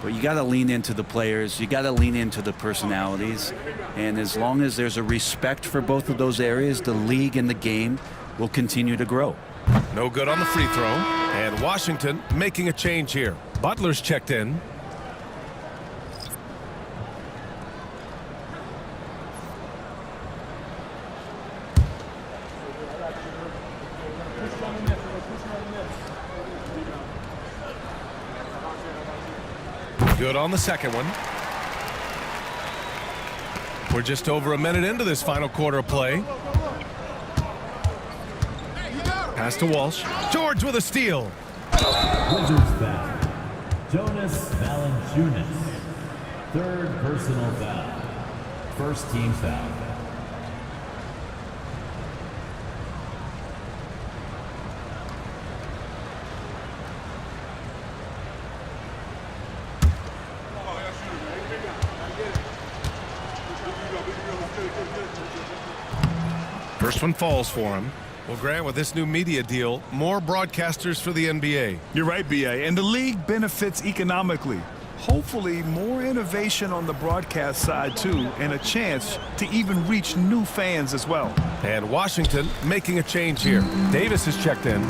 But you got to lean into the players. You got to lean into the personalities. And as long as there's a respect for both of those areas, the league and the game will continue to grow. No good on the free throw. And Washington making a change here. Butler's checked in. Good on the second one. We're just over a minute into this final quarter of play. Pass to Walsh. George with a steal. Wizards foul. Jonas Valanciunas. Third personal foul. First team foul. First one falls for him. Well, Grant, with this new media deal, more broadcasters for the NBA. You're right, B.A., and the league benefits economically. Hopefully, more innovation on the broadcast side, too, and a chance to even reach new fans as well. And Washington making a change here. Davis is checked in.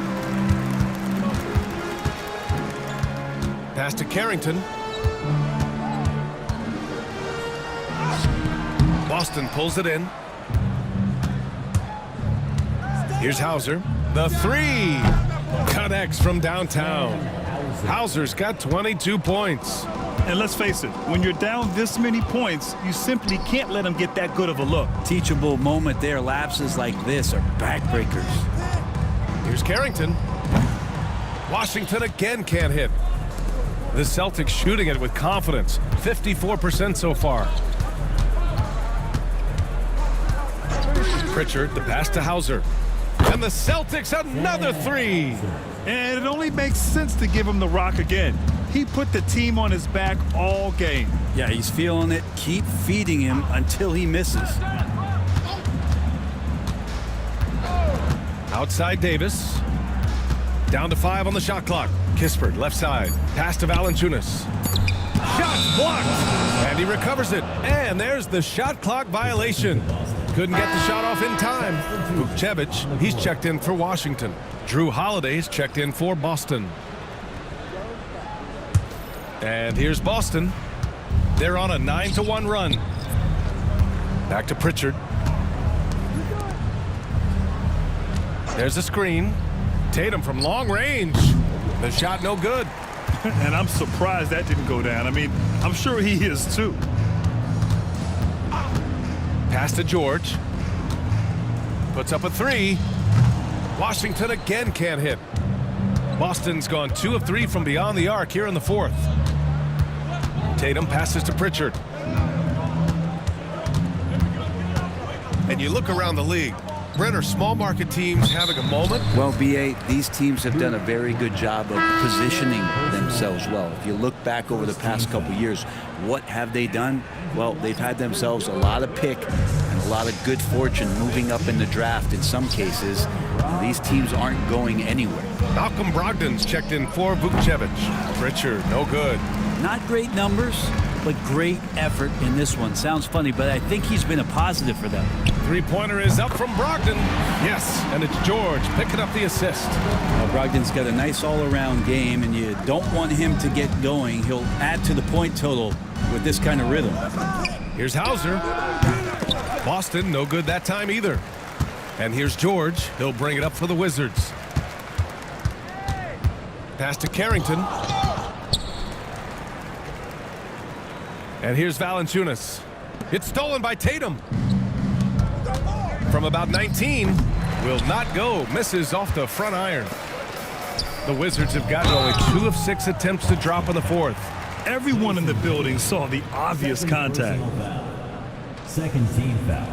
Pass to Carrington. Boston pulls it in. Here's Hauser. The three connects from downtown. Hauser's got 22 points. And let's face it, when you're down this many points, you simply can't let them get that good of a look. Teachable moment there. Lapses like this are backbreakers. Here's Carrington. Washington again can't hit. The Celtics shooting it with confidence. 54% so far. Pritchard, the pass to Hauser. And the Celtics another three. And it only makes sense to give him the rock again. He put the team on his back all game. Yeah, he's feeling it. Keep feeding him until he misses. Outside Davis. Down to 5 on the shot clock. Kispert, left side. Pass to Valanciunas. Shot blocked. And he recovers it. And there's the shot clock violation. Couldn't get the shot off in time. Vukcevic, he's checked in for Washington. Drew Holiday's checked in for Boston. And here's Boston. They're on a 9-1 run. Back to Pritchard. There's a screen. Tatum from long range. The shot no good. And I'm surprised that didn't go down. I mean, I'm sure he is too. Pass to George. Puts up a three. Washington again can't hit. Boston's gone 2 of 3 from beyond the arc here in the fourth. Tatum passes to Pritchard. And you look around the league. Brent, are small market teams having a moment? Well, B.A., these teams have done a very good job of positioning themselves well. If you look back over the past couple years, what have they done? Well, they've had themselves a lot of pick and a lot of good fortune moving up in the draft in some cases. These teams aren't going anywhere. Malcolm Brogdon's checked in for Vukcevic. Pritchard, no good. Not great numbers, but great effort in this one. Sounds funny, but I think he's been a positive for them. Three-pointer is up from Brogdon. Yes, and it's George picking up the assist. Well, Brogdon's got a nice all-around game, and you don't want him to get going. He'll add to the point total with this kind of rhythm. Here's Hauser. Boston, no good that time either. And here's George. He'll bring it up for the Wizards. Pass to Carrington. And here's Valanciunas. It's stolen by Tatum. From about 19. Will not go. Misses off the front iron. The Wizards have gotten only 2 of 6 attempts to drop in the fourth. Everyone in the building saw the obvious contact. Second team foul.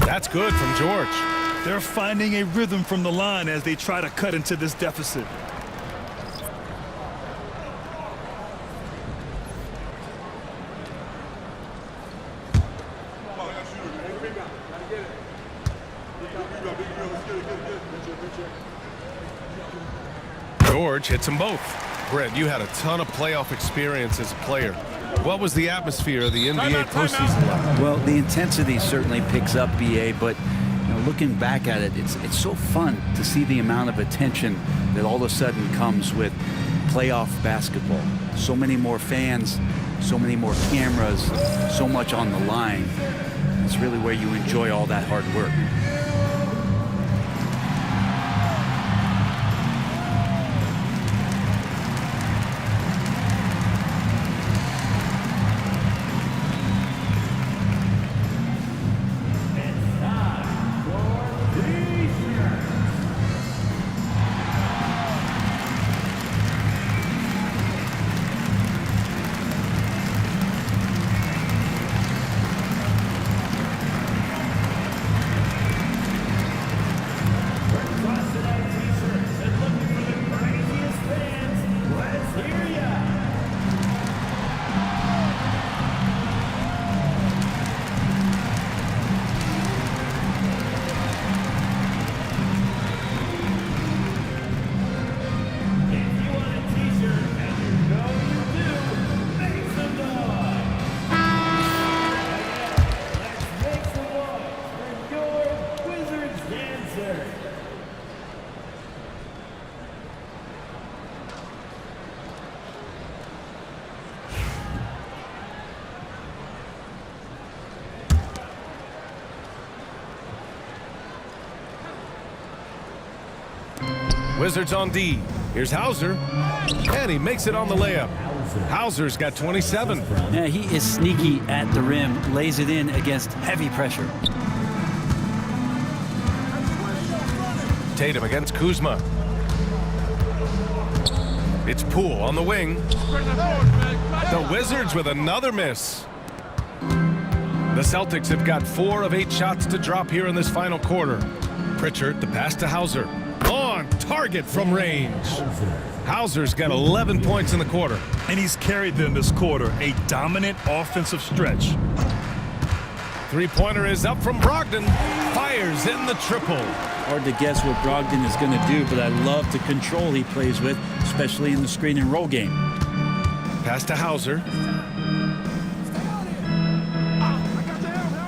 That's good from George. They're finding a rhythm from the line as they try to cut into this deficit. George hits them both. Brent, you had a ton of playoff experience as a player. What was the atmosphere of the NBA postseason like? Well, the intensity certainly picks up, B.A., but looking back at it, it's so fun to see the amount of attention that all of a sudden comes with playoff basketball. So many more fans, so many more cameras, so much on the line. It's really where you enjoy all that hard work. Wizards on D. Here's Hauser. And he makes it on the layup. Hauser's got 27. Yeah, he is sneaky at the rim, lays it in against heavy pressure. Tatum against Kuzma. It's Poole on the wing. The Wizards with another miss. The Celtics have got 4 of 8 shots to drop here in this final quarter. Pritchard, the pass to Hauser. On target from range. Hauser's got 11 points in the quarter. And he's carried them this quarter. A dominant offensive stretch. Three-pointer is up from Brogdon. Fires in the triple. Hard to guess what Brogdon is going to do, but I love the control he plays with, especially in the screen and roll game. Pass to Hauser.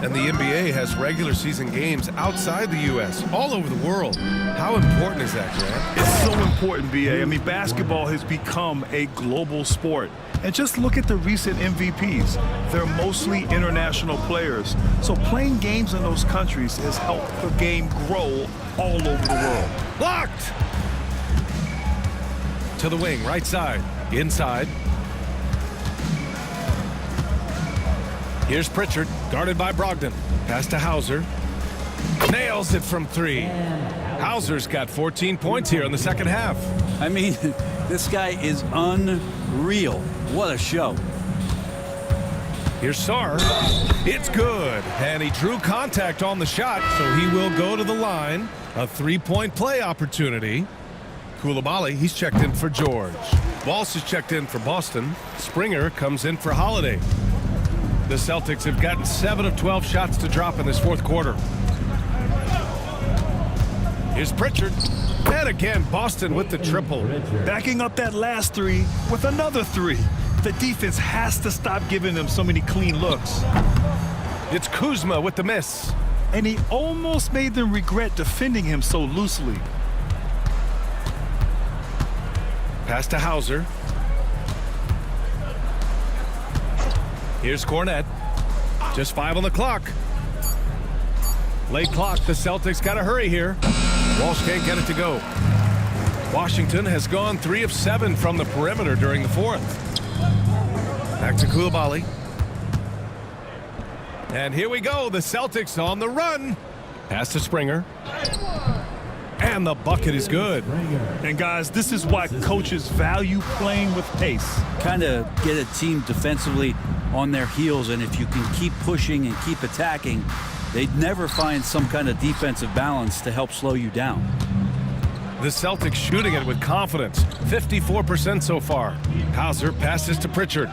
And the NBA has regular season games outside the U.S., all over the world. How important is that, Grant? It's so important, B.A. I mean, basketball has become a global sport. And just look at the recent MVPs. They're mostly international players. So playing games in those countries has helped the game grow all over the world. Blocked! To the wing, right side. Inside. Here's Pritchard, guarded by Brogdon. Pass to Hauser. Nails it from 3. Hauser's got 14 points here in the second half. I mean, this guy is unreal. What a show. Here's Sarr. It's good. And he drew contact on the shot, so he will go to the line. A 3-point play opportunity. Koulibaly, he's checked in for George. Walsh is checked in for Boston. Springer comes in for Holiday. The Celtics have gotten 7 of 12 shots to drop in this fourth quarter. Here's Pritchard. And again, Boston with the triple. Backing up that last 3 with another 3. The defense has to stop giving them so many clean looks. It's Kuzma with the miss. And he almost made them regret defending him so loosely. Pass to Hauser. Here's Cornette. Just 5 on the clock. Late clock. The Celtics got to hurry here. Walsh can't get it to go. Washington has gone 3 of 7 from the perimeter during the fourth. Back to Koulibaly. And here we go. The Celtics on the run. Pass to Springer. And the bucket is good. And guys, this is why coaches value playing with pace. Kind of get a team defensively on their heels, and if you can keep pushing and keep attacking, they'd never find some kind of defensive balance to help slow you down. The Celtics shooting it with confidence. 54% so far. Hauser passes to Pritchard.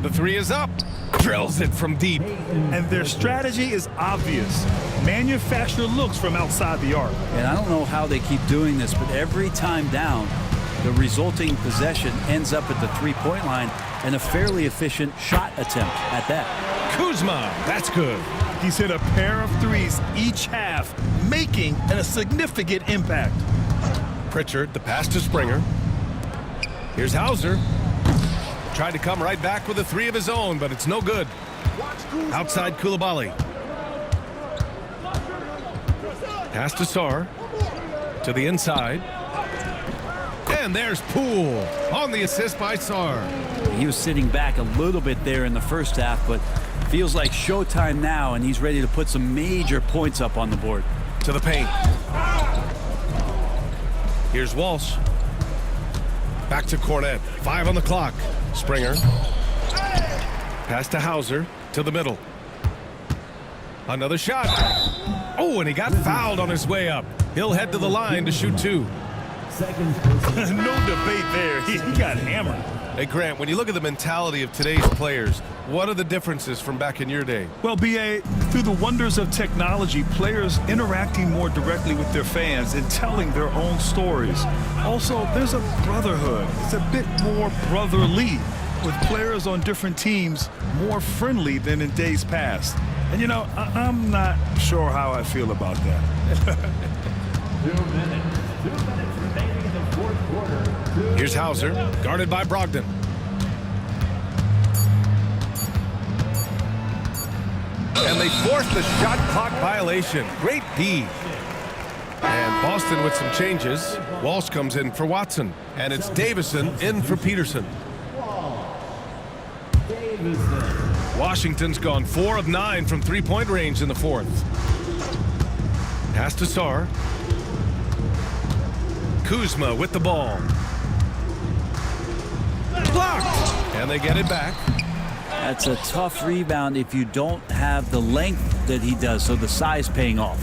The 3 is up. Drills it from deep. And their strategy is obvious. Manufacture looks from outside the arc. And I don't know how they keep doing this, but every time down, the resulting possession ends up at the 3-point line and a fairly efficient shot attempt at that. Kuzma, that's good. He's hit a pair of 3s each half, making a significant impact. Pritchard, the pass to Springer. Here's Hauser. Tried to come right back with a 3 of his own, but it's no good. Outside Koulibaly. Pass to Sarr. To the inside. And there's Poole on the assist by Sarr. He was sitting back a little bit there in the first half, but feels like showtime now, and he's ready to put some major points up on the board. To the paint. Here's Walsh. Back to Cornette. 5 on the clock. Springer. Pass to Hauser. To the middle. Another shot. Oh, and he got fouled on his way up. He'll head to the line to shoot 2. No debate there. He got hammered. Hey, Grant, when you look at the mentality of today's players, what are the differences from back in your day? Well, B.A., through the wonders of technology, players interacting more directly with their fans and telling their own stories. Also, there's a brotherhood. It's a bit more brotherly, with players on different teams more friendly than in days past. And, you know, I'm not sure how I feel about that. 2 minutes. 2 minutes remaining in the fourth quarter. Here's Hauser, guarded by Brogdon. And they forced the shot clock violation. Great D. And Boston with some changes. Walsh comes in for Watson. And it's Davison in for Peterson. Washington's gone 4 of 9 from three-point range in the fourth. Pass to Sarr. Kuzma with the ball. Blocked! And they get it back. That's a tough rebound if you don't have the length that he does, so the size paying off.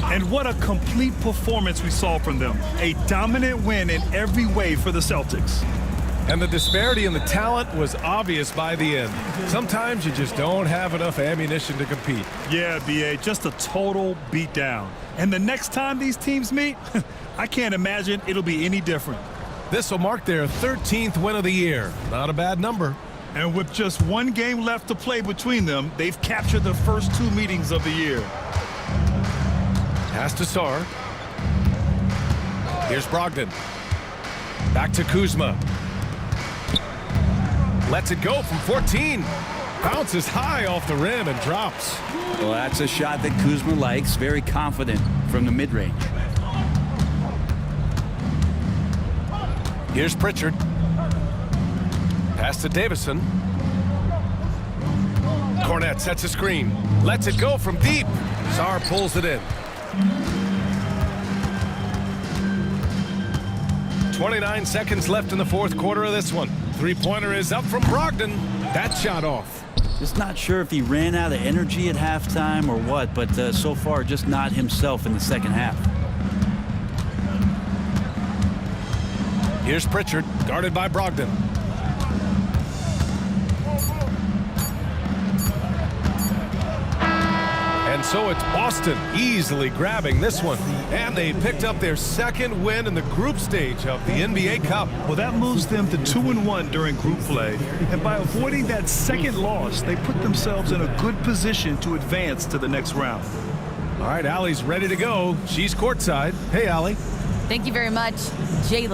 And what a complete performance we saw from them. A dominant win in every way for the Celtics. And the disparity in the talent was obvious by the end. Sometimes you just don't have enough ammunition to compete. Yeah, BA, just a total beatdown. And the next time these teams meet, I can't imagine it'll be any different. This will mark their 13th win of the year. Not a bad number. And with just one game left to play between them, they've captured the first 2 meetings of the year. Pass to Sarr. Here's Brogdon. Back to Kuzma. Lets it go from 14. Bounces high off the rim and drops. Well, that's a shot that Kuzma likes. Very confident from the mid-range. Here's Pritchard. Pass to Davison. Cornette sets a screen. Lets it go from deep. Sarr pulls it in. 29 seconds left in the fourth quarter of this one. Three-pointer is up from Brogdon. That shot off. Just not sure if he ran out of energy at halftime or what, but so far just not himself in the second half. Here's Pritchard, guarded by Brogdon. And so it's Boston easily grabbing this one. And they picked up their second win in the group stage of the NBA Cup. Well, that moves them to 2-1 during group play. And by avoiding that second loss, they put themselves in a good position to advance to the next round. All right, Allie's ready to go. She's courtside. Hey, Allie. Thank you very much, Jalen.